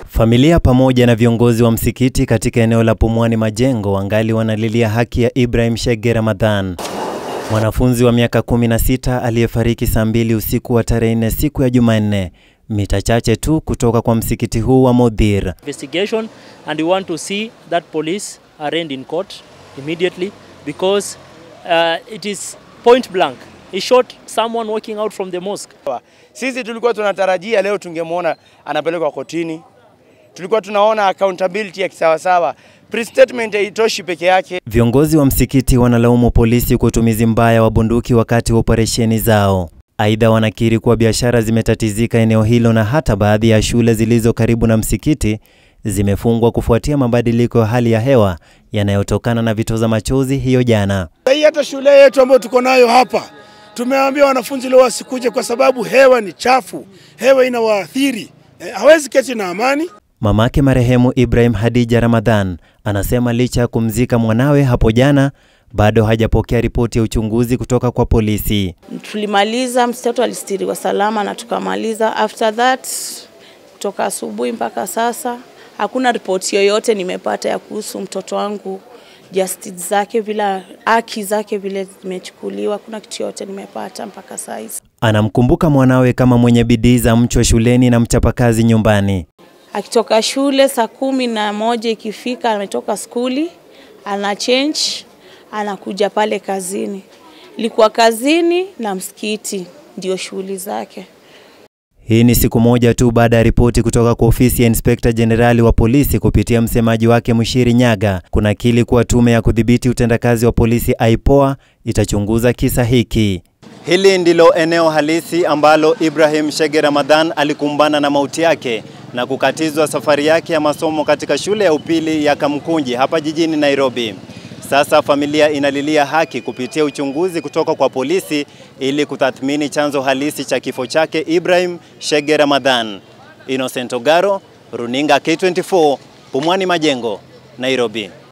Familia pamoja na viongozi wa msikiti katika eneo la Pumwani Majengo wangali wanalilia haki ya Ibrahim Shege Ramadhan, mwanafunzi wa miaka 16 aliyefariki saa 2 usiku wa tarehe 4 siku ya Jumanne, mita chache tu kutoka kwa msikiti huu wa Modhir. Investigation, and we want to see that police arraigned in court immediately because it is point blank. He shot someone walking out from the mosque. Sisi tulikuwa tunatarajia leo tungemuona anapelekwa kotini. Tulikuwa tunaona accountability ya kisawasawa. Pre-statement haitoshi peke yake. Viongozi wa msikiti wanalaumu polisi kwa utumizi mbaya wa bunduki wakati wa operesheni zao. Aidha, wanakiri kuwa biashara zimetatizika eneo hilo na hata baadhi ya shule zilizo karibu na msikiti zimefungwa kufuatia mabadiliko ya hali ya hewa yanayotokana na vitoza machozi hiyo jana. Hata shule yetu ambayo tuko nayo hapa, tumewaambia wanafunzi leo wasikuje kwa sababu hewa ni chafu, hewa inawaathiri. Hawezi keti na amani. Mamake marehemu Ibrahim Hadija Ramadhan anasema licha ya kumzika mwanawe hapo jana, bado hajapokea ripoti ya uchunguzi kutoka kwa polisi. Tulimaliza, mtoto alistiriwa salama na tukamaliza. After that, kutoka asubuhi mpaka sasa, hakuna ripoti yoyote nimepata ya kuhusu mtoto wangu, justice zake vile, haki zake vile zimechukuliwa. Kuna kitu yote nimepata mpaka sasa. Anamkumbuka mwanawe kama mwenye bidii za mchwa shuleni na mchapakazi nyumbani. Akitoka shule saa 11 ikifika, ametoka skuli, ana change, anakuja pale kazini. Ilikuwa kazini na msikiti ndio shughuli zake. Hii ni siku moja tu baada ya ripoti kutoka kwa ofisi ya Inspector Generali wa polisi kupitia msemaji wake Mushiri Nyaga kunakili kuwa tume ya kudhibiti utendakazi wa polisi IPOA itachunguza kisa hiki. Hili ndilo eneo halisi ambalo Ibrahim Shege Ramadhan alikumbana na mauti yake na kukatizwa safari yake ya masomo katika shule ya upili ya Kamkunji hapa jijini Nairobi. Sasa familia inalilia haki kupitia uchunguzi kutoka kwa polisi ili kutathmini chanzo halisi cha kifo chake Ibrahim Shege Ramadhan. Innocent Ogaro, Runinga K24, Pumwani Majengo, Nairobi.